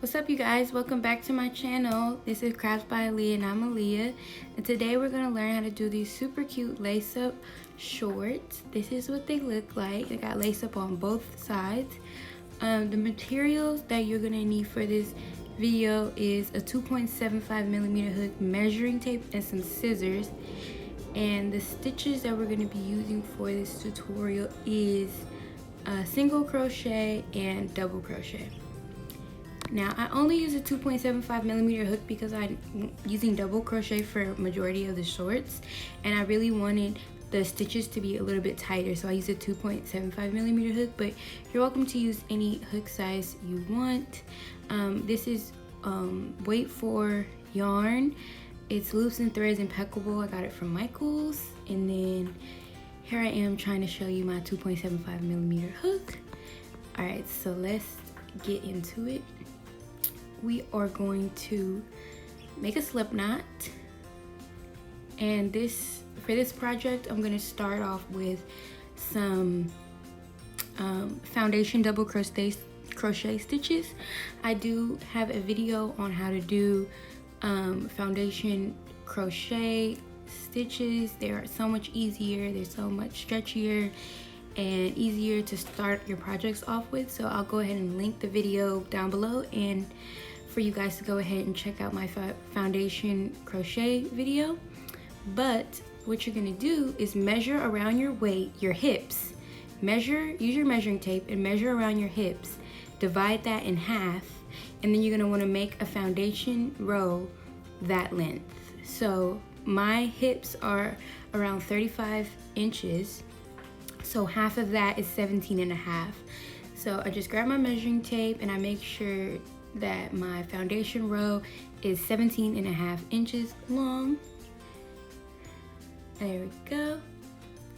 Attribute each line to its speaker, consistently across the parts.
Speaker 1: What's up, you guys? Welcome back to my channel. This is CraftsByAliyah and I'm Aliyah, and today we're going to learn how to do these super cute lace-up shorts. This is what they look like. They got lace up on both sides. The materials that you're going to need for this video is a 2.75mm hook, measuring tape, and some scissors. And the stitches that we're going to be using for this tutorial is single crochet and double crochet. Now, I only use a 2.75mm hook because I'm using double crochet for majority of the shorts, and I really wanted the stitches to be a little bit tighter, so I use a 2.75mm hook, but you're welcome to use any hook size you want. This is weight for yarn. It's Loops and Threads Impeccable. I got it from Michael's, and then here I am trying to show you my 2.75mm hook. All right, so let's get into it. We are going to make a slip knot, and for this project I'm going to start off with some foundation double crochet stitches. I do have a video on how to do foundation crochet stitches. They are so much easier, they're so much stretchier and easier to start your projects off with, so I'll go ahead and link the video down below and for you guys to go ahead and check out my foundation crochet video. But what you're gonna do is measure around your hips. Use your measuring tape and measure around your hips. Divide that in half, and then you're gonna wanna make a foundation row that length. So my hips are around 35 inches. So half of that is 17.5. So I just grab my measuring tape and I make sure that my foundation row is 17.5 inches long. There we go.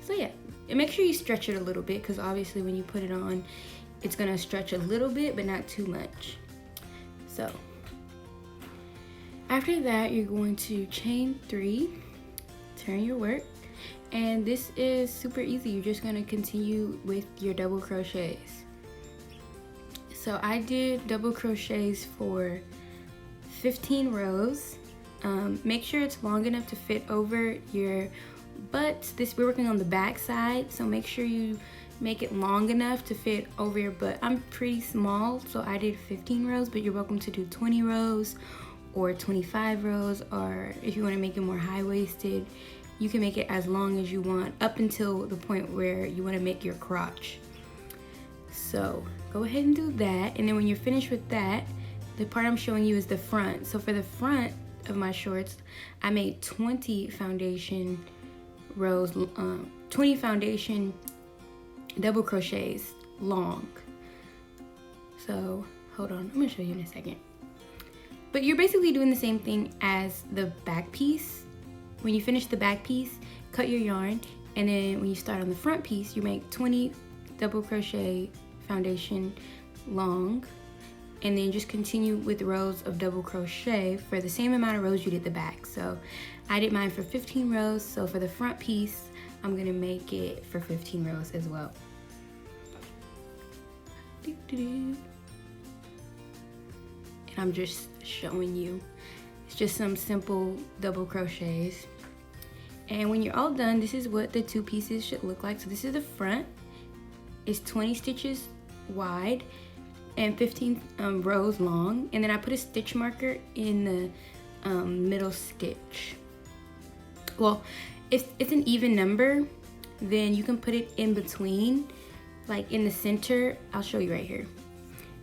Speaker 1: So yeah, and make sure you stretch it a little bit, because obviously when you put it on, it's gonna stretch a little bit, but not too much. So after that, you're going to chain 3, turn your work, and this is super easy. You're just gonna continue with your double crochets. So I did double crochets for 15 rows. Make sure it's long enough to fit over your butt. We're working on the back side, so make sure you make it long enough to fit over your butt. I'm pretty small, so I did 15 rows, but you're welcome to do 20 rows or 25 rows, or if you want to make it more high-waisted, you can make it as long as you want, up until the point where you want to make your crotch. So go ahead and do that, and then when you're finished with that, the part I'm showing you is the front. So for the front of my shorts, I made 20 foundation rows, 20 foundation double crochets long. So hold on, I'm gonna show you in a second. But you're basically doing the same thing as the back piece. When you finish the back piece, cut your yarn, and then when you start on the front piece, you make 20 double crochet foundation long, and then just continue with rows of double crochet for the same amount of rows you did the back. So I did mine for 15 rows, so for the front piece I'm gonna make it for 15 rows as well. And I'm just showing you, it's just some simple double crochets. And when you're all done, this is what the two pieces should look like. So this is the front. It's 20 stitches wide and 15 rows long, and then I put a stitch marker in the middle stitch. Well, if it's an even number, then you can put it in between, like in the center. I'll show you right here.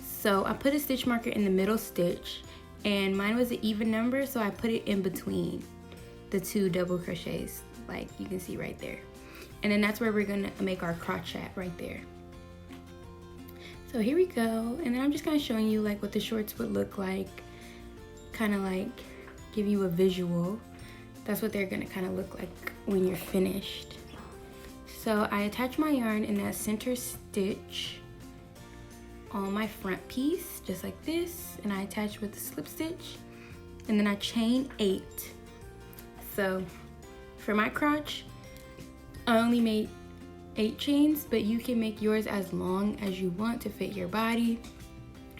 Speaker 1: So I put a stitch marker in the middle stitch, and mine was an even number, so I put it in between the two double crochets, like you can see right there. And then that's where we're gonna make our crotch at, right there. So here we go, and then I'm just kind of showing you like what the shorts would look like, kind of like give you a visual. That's what they're gonna kind of look like when you're finished. So I attach my yarn in that center stitch on my front piece, just like this, and I attach with the slip stitch, and then I chain 8. So for my crotch, I only made 8 chains, but you can make yours as long as you want to fit your body.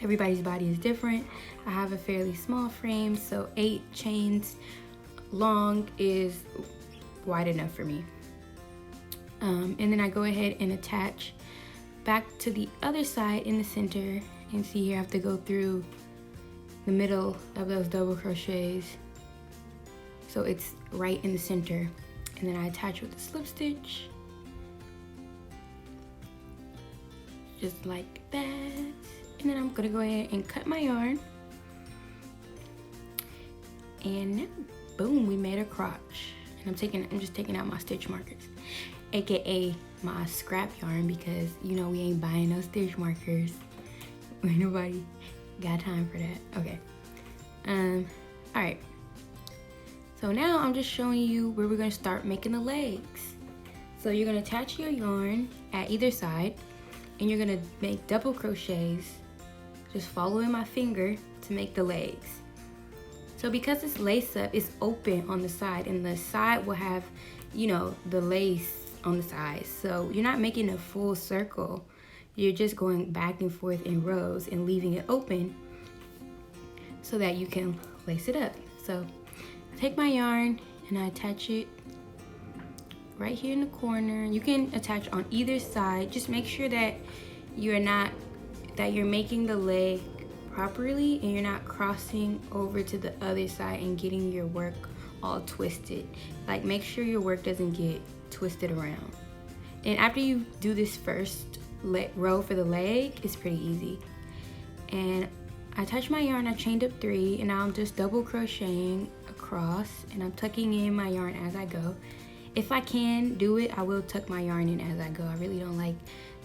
Speaker 1: Everybody's body is different. I have a fairly small frame, so 8 chains long is wide enough for me. And then I go ahead and attach back to the other side in the center, and see here I have to go through the middle of those double crochets so it's right in the center, and then I attach with the slip stitch just like that. And then I'm gonna go ahead and cut my yarn, and now, boom, we made a crotch. And I'm just taking out my stitch markers, aka my scrap yarn, because you know we ain't buying no stitch markers. Ain't nobody got time for that. Okay. All right. So now I'm just showing you where we're gonna start making the legs. So you're gonna attach your yarn at either side, and you're gonna make double crochets, just following my finger to make the legs. So because this lace up is open on the side, and the side will have, you know, the lace on the side. So you're not making a full circle. You're just going back and forth in rows and leaving it open so that you can lace it up. So I take my yarn and I attach it right here in the corner. You can attach on either side. Just make sure that you're making the leg properly and you're not crossing over to the other side and getting your work all twisted. Like, make sure your work doesn't get twisted around. And after you do this first row for the leg, it's pretty easy. And I attach my yarn, I chained up 3, and now I'm just double crocheting across, and I'm tucking in my yarn as I go. If I can do it, I will tuck my yarn in as I go. I really don't like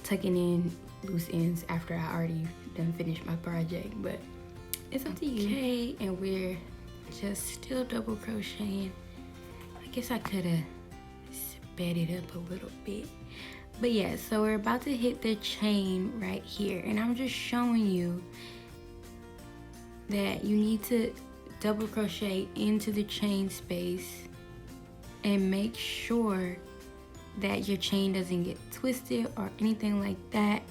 Speaker 1: tucking in loose ends after I already done finished my project, but it's up to you. Okay, and we're just still double crocheting. I guess I could have sped it up a little bit. But yeah, so we're about to hit the chain right here, and I'm just showing you that you need to double crochet into the chain space and make sure that your chain doesn't get twisted or anything like that.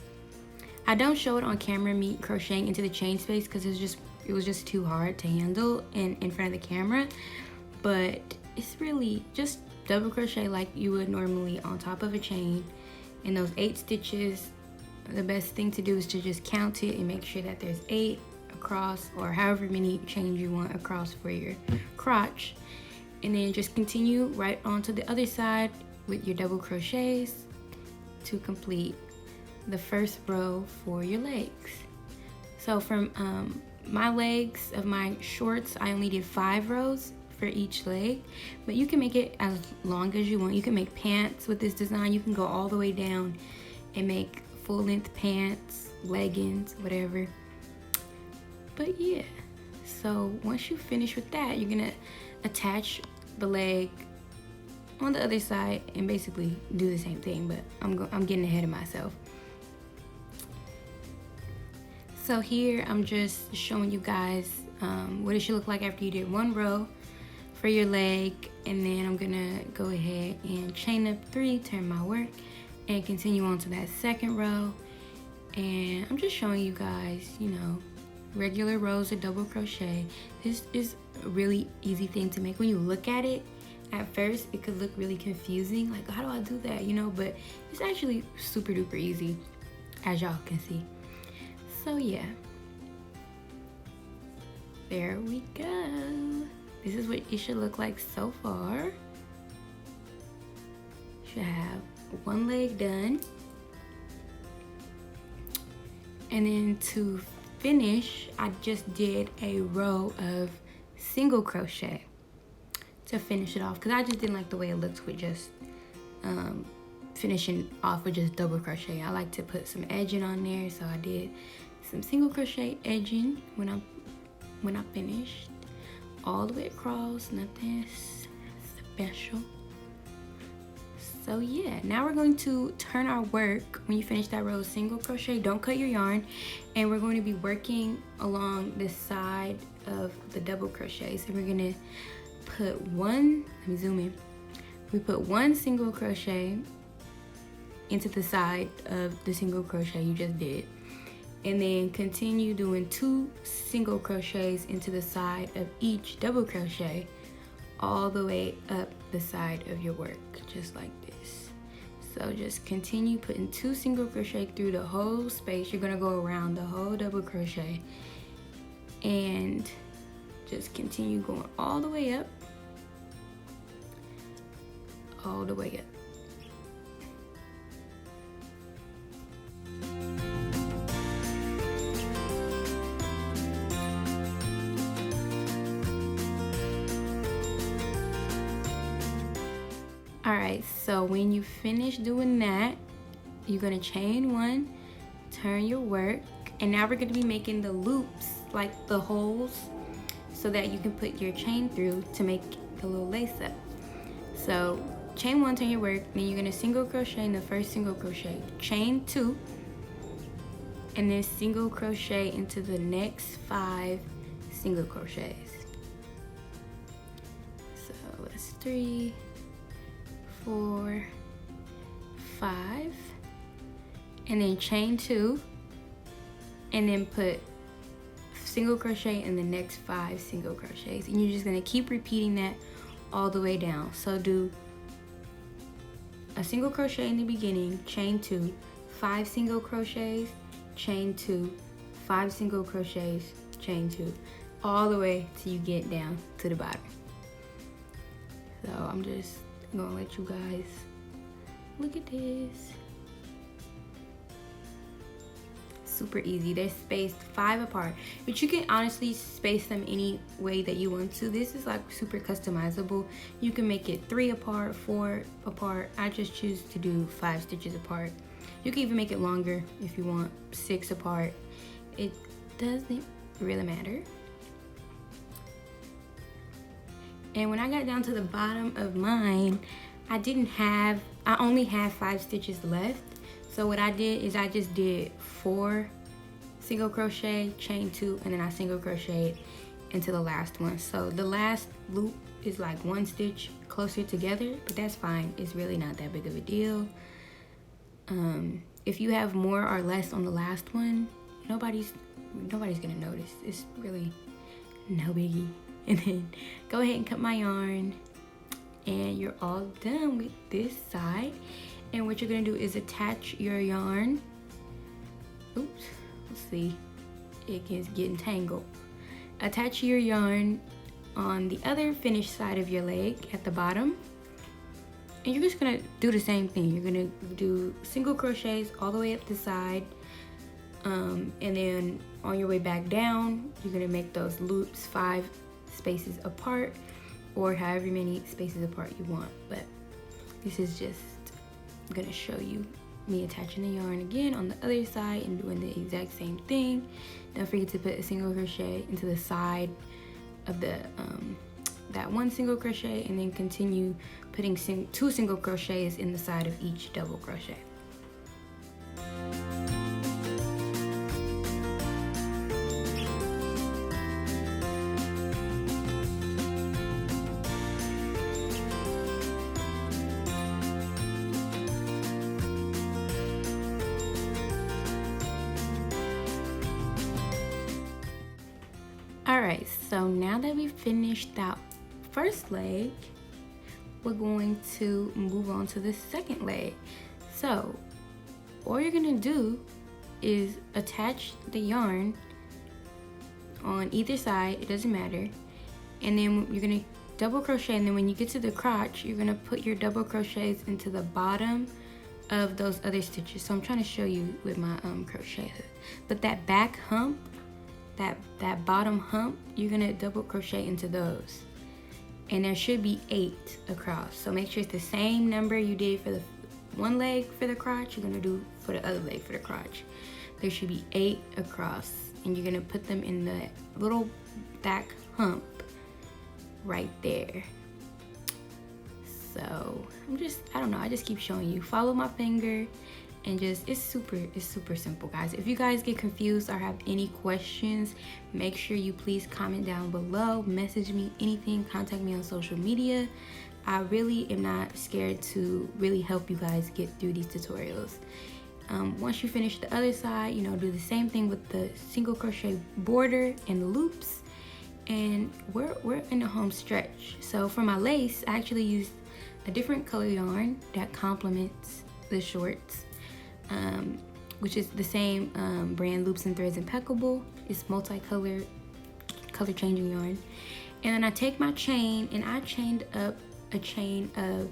Speaker 1: I don't show it on camera, me crocheting into the chain space, because it was just too hard to handle in front of the camera. But it's really just double crochet like you would normally on top of a chain. And those 8 stitches, the best thing to do is to just count it and make sure that there's 8 across, or however many chains you want across for your crotch. And then just continue right onto the other side with your double crochets to complete the first row for your legs. So from my legs of my shorts, I only did 5 rows for each leg, but you can make it as long as you want. You can make pants with this design. You can go all the way down and make full-length pants, leggings, whatever. But yeah, so once you finish with that, you're gonna attach the leg on the other side and basically do the same thing, but I'm getting ahead of myself. So here I'm just showing you guys what it should look like after you did 1 row for your leg, and then I'm gonna go ahead and chain up 3, turn my work, and continue on to that second row. And I'm just showing you guys, you know, regular rows of double crochet. This is a really easy thing to make. When you look at it, at first it could look really confusing, like how do I do that, you know, but it's actually super duper easy, as y'all can see. So yeah, there we go. This is what it should look like so far. Should have 1 leg done, and then to finish, I just did a row of single crochet to finish it off, because I just didn't like the way it looked with just finishing off with just double crochet. I like to put some edging on there, so I did some single crochet edging when I finished all the way across. Nothing special. So yeah, now we're going to turn our work. When you finish that row of single crochet, don't cut your yarn, and we're going to be working along the side of the double crochet. So we're gonna put 1, let me zoom in. We put 1 single crochet into the side of the single crochet you just did, and then continue doing 2 single crochets into the side of each double crochet all the way up the side of your work, just like this. So just continue putting 2 single crochet through the whole space. You're gonna go around the whole double crochet and just continue going all the way up, all the way up. Alright, so when you finish doing that, you're gonna chain 1, turn your work, and now we're gonna be making the loops, like the holes, so that you can put your chain through to make the little lace up. So chain 1, turn your work, then you're gonna single crochet in the first single crochet, chain 2, and then single crochet into the next 5 single crochets. So that's 3, 4, 5, and then chain 2, and then put single crochet in the next 5 single crochets, and you're just gonna keep repeating that all the way down. So do a single crochet in the beginning, chain 2, 5 single crochets, chain 2, 5 single crochets, chain 2, all the way till you get down to the bottom. So I'm just gonna let you guys look at this. Super easy. They're spaced 5 apart, but you can honestly space them any way that you want to. This is like super customizable. You can make it 3 apart, 4 apart. I just choose to do 5 stitches apart. You can even make it longer if you want, 6 apart. It doesn't really matter. And when I got down to the bottom of mine, I only had 5 stitches left. So what I did is I just did 4 single crochet, chain 2, and then I single crocheted into the last one. So the last loop is like 1 stitch closer together, but that's fine. It's really not that big of a deal. If you have more or less on the last one, nobody's gonna notice. It's really no biggie. And then go ahead and cut my yarn, and you're all done with this side. And what you're gonna do is attach your yarn. Oops, let's see, it is getting tangled. Attach your yarn on the other finished side of your leg at the bottom. And you're just gonna do the same thing. You're gonna do single crochets all the way up the side. And then on your way back down, you're gonna make those loops 5 spaces apart, or however many spaces apart you want. But this is just gonna show you me attaching the yarn again on the other side and doing the exact same thing. Don't forget to put a single crochet into the side of the that 1 single crochet, and then continue putting 2 single crochets in the side of each double crochet. Alright, so now that we've finished that first leg, we're going to move on to the second leg. So all you're gonna do is attach the yarn on either side, it doesn't matter, and then you're gonna double crochet, and then when you get to the crotch, you're gonna put your double crochets into the bottom of those other stitches. So I'm trying to show you with my crochet hook, but that back hump, that bottom hump, you're gonna double crochet into those, and there should be 8 across. So make sure it's the same number you did for the one leg for the crotch, you're gonna do for the other leg for the crotch. There should be 8 across, and you're gonna put them in the little back hump right there. So I don't know, I just keep showing you. Follow my finger, and just, it's super simple, guys. If you guys get confused or have any questions, make sure you please comment down below, message me, anything, contact me on social media. I really am not scared to really help you guys get through these tutorials. Once you finish the other side, you know, do the same thing with the single crochet border and the loops. And we're in the home stretch. So for my lace, I actually used a different color yarn that complements the shorts, which is the same brand, Loops and Threads Impeccable. It's multicolored, color changing yarn. And then I take my chain and I chained up a chain of,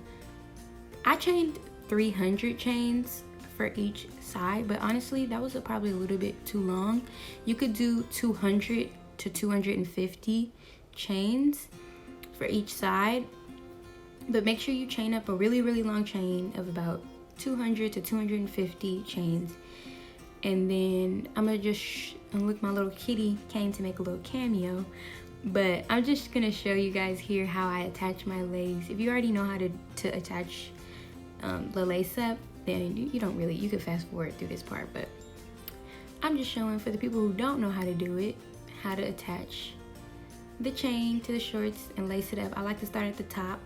Speaker 1: I chained 300 chains for each side, but honestly that was probably a little bit too long. You could do 200 to 250 chains for each side, but make sure you chain up a really long chain of about 200 to 250 chains. And then I'm gonna just look, my little kitty came to make a little cameo, but I'm just gonna show you guys here how I attach my lace. If you already know how to attach the lace up, then you don't really, you could fast forward through this part, but I'm just showing for the people who don't know how to do it, how to attach the chain to the shorts and lace it up. I like to start at the top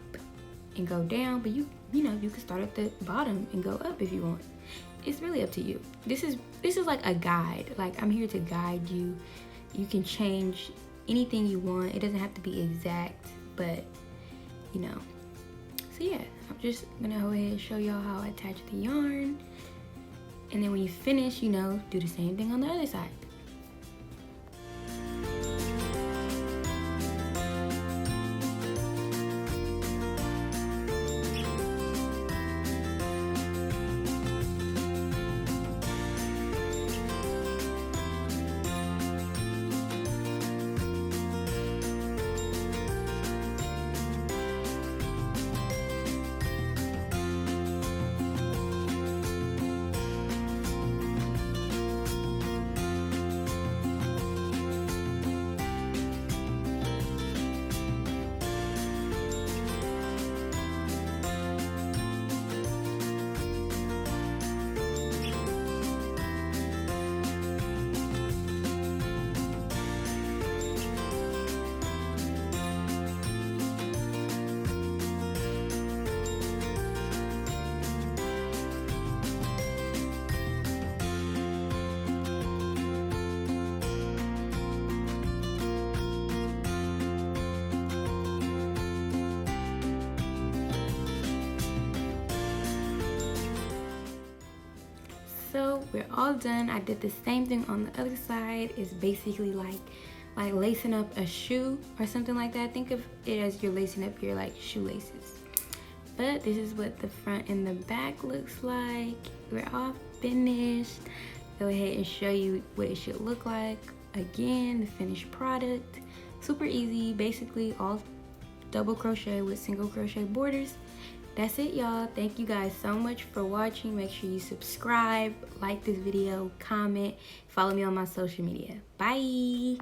Speaker 1: and go down, but you know, you can start at the bottom and go up if you want. It's really up to you. This is like a guide. Like, I'm here to guide you. You can change anything you want. It doesn't have to be exact, but you know. So yeah, I'm just gonna go ahead and show y'all how I attach the yarn, and then when you finish, you know, do the same thing on the other side. So we're all done. I did the same thing on the other side. It's basically like lacing up a shoe or something like that. Think of it as you're lacing up your like shoelaces. But this is what the front and the back looks like. We're all finished. Go ahead and show you what it should look like. Again, the finished product. Super easy, basically all double crochet with single crochet borders. That's it, y'all. Thank you guys so much for watching. Make sure you subscribe, like this video, comment, follow me on my social media. Bye.